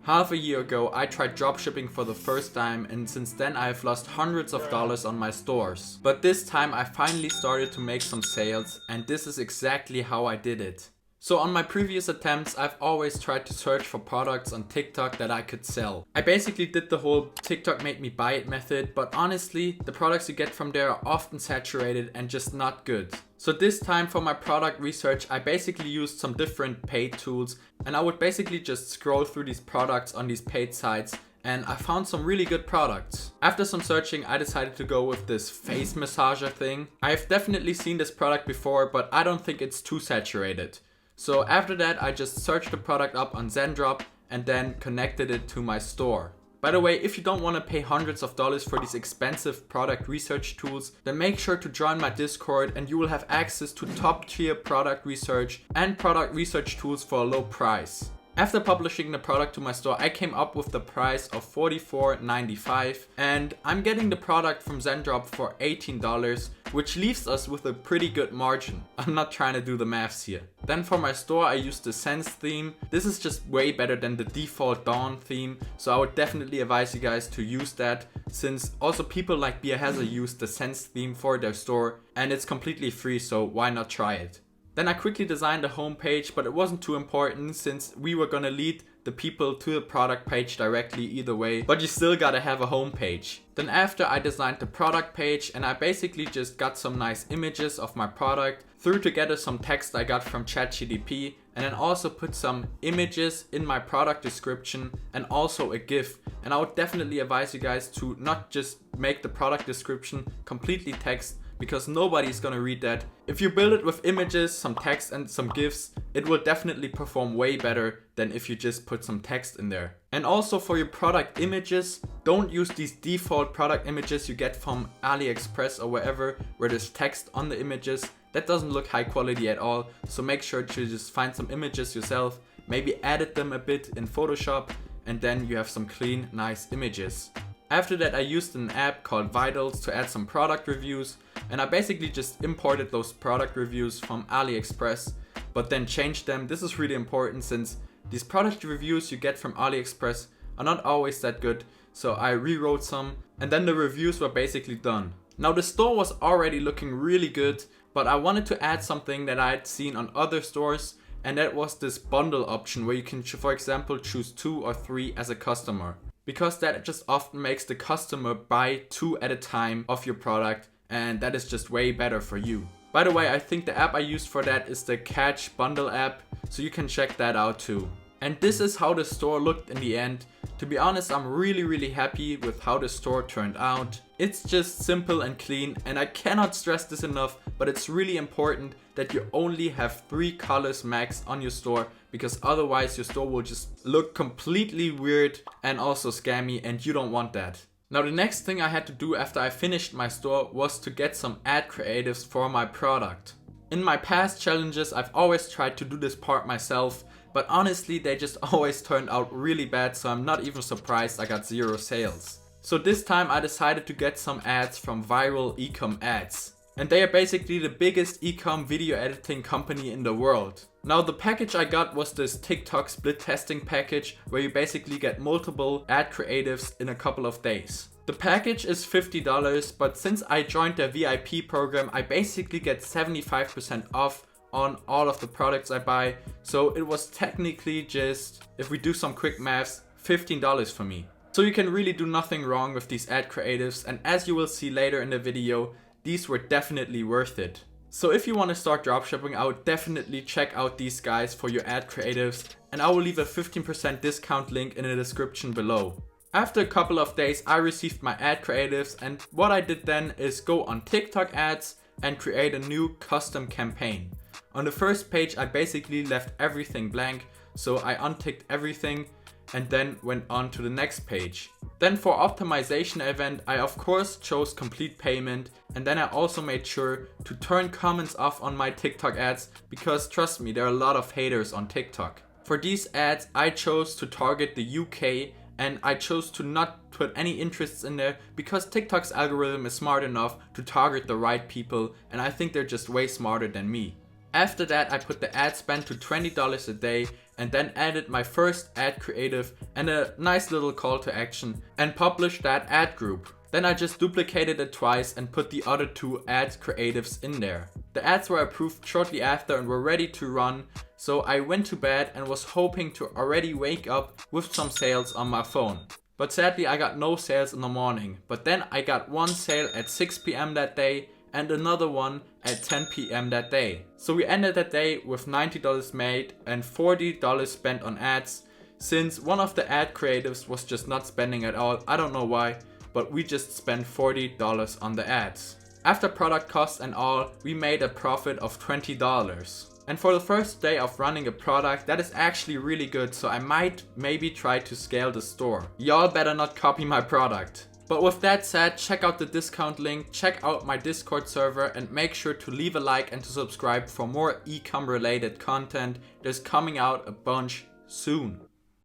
Half a year ago, I tried dropshipping for the first time, and since then I have lost hundreds of dollars on my stores. But this time I finally started to make some sales, and this is exactly how I did it. So on my previous attempts, I've always tried to search for products on TikTok that I could sell. I basically did the whole TikTok made me buy it method, but honestly, the products you get from there are often saturated and just not good. So this time for my product research, I basically used some different paid tools, and I would basically just scroll through these products on these paid sites, and I found some really good products. After some searching, I decided to go with this face massager thing. I've definitely seen this product before, but I don't think it's too saturated. So after that, I just searched the product up on Zendrop and then connected it to my store. By the way, if you don't want to pay hundreds of dollars for these expensive product research tools, then make sure to join my Discord and you will have access to top tier product research and product research tools for a low price. After publishing the product to my store, I came up with the price of $44.95, and I'm getting the product from Zendrop for $18, which leaves us with a pretty good margin. I'm not trying to do the maths here. Then for my store, I used the Sense theme. This is just way better than the default Dawn theme, so I would definitely advise you guys to use that, since also people like Biohazard use the Sense theme for their store, and it's completely free, so why not try it? Then I quickly designed a homepage, but it wasn't too important since we were gonna lead the people to the product page directly either way, but you still gotta have a homepage. Then after, I designed the product page, and I basically just got some nice images of my product, threw together some text I got from ChatGPT, and then also put some images in my product description and also a GIF. And I would definitely advise you guys to not just make the product description completely text, because nobody's gonna read that. If you build it with images, some text and some GIFs, it will definitely perform way better than if you just put some text in there. And also for your product images, don't use these default product images you get from AliExpress or wherever where there's text on the images. That doesn't look high quality at all, so make sure to just find some images yourself, maybe edit them a bit in Photoshop, and then you have some clean, nice images. After that, I used an app called Vitals to add some product reviews, and I basically just imported those product reviews from AliExpress, but then changed them. This is really important since these product reviews you get from AliExpress are not always that good, so I rewrote some, and then the reviews were basically done. Now the store was already looking really good, but I wanted to add something that I had seen on other stores, and that was this bundle option where you can, for example, choose 2 or 3 as a customer. Because that just often makes the customer buy 2 at a time of your product, and that is just way better for you. By the way, I think the app I used for that is the Catch Bundle app, so you can check that out too. And this is how the store looked in the end. To be honest, I'm really happy with how the store turned out. It's just simple and clean, and I cannot stress this enough, but it's really important that you only have 3 colors max on your store, because otherwise your store will just look completely weird and also scammy, and you don't want that. Now the next thing I had to do after I finished my store was to get some ad creatives for my product. In my past challenges, I've always tried to do this part myself, but honestly they just always turned out really bad, so I'm not even surprised I got 0 sales. So this time I decided to get some ads from Viral Ecom Ads. And they are basically the biggest ecom video editing company in the world. Now the package I got was this TikTok split testing package where you basically get multiple ad creatives in a couple of days. The package is $50, but since I joined their VIP program, I basically get 75% off on all of the products I buy. So it was technically just, if we do some quick maths, $15 for me. So you can really do nothing wrong with these ad creatives, and as you will see later in the video, these were definitely worth it. So if you want to start dropshipping, I would definitely check out these guys for your ad creatives, and I will leave a 15% discount link in the description below. After a couple of days, I received my ad creatives, and what I did then is go on TikTok ads and create a new custom campaign. On the first page, I basically left everything blank, so I unticked everything and then went on to the next page. Then for optimization event, I of course chose complete payment, and then I also made sure to turn comments off on my TikTok ads, because trust me, there are a lot of haters on TikTok. For these ads, I chose to target the UK, and I chose to not put any interests in there because TikTok's algorithm is smart enough to target the right people, and I think they're just way smarter than me. After that, I put the ad spend to $20 a day and then added my first ad creative and a nice little call to action and published that ad group. Then I just duplicated it twice and put the other 2 ad creatives in there. The ads were approved shortly after and were ready to run, so I went to bed and was hoping to already wake up with some sales on my phone. But sadly I got no sales in the morning, but then I got one sale at 6 PM that day and another one at 10 PM that day. So we ended that day with $90 made and $40 spent on ads, since one of the ad creatives was just not spending at all. I don't know why, but we just spent $40 on the ads. After product costs and all, we made a profit of $20. And for the first day of running a product, that is actually really good, so I might maybe try to scale the store. Y'all better not copy my product. But with that said, check out the discount link, check out my Discord server, and make sure to leave a like and to subscribe for more e-com related content. There's coming out a bunch soon.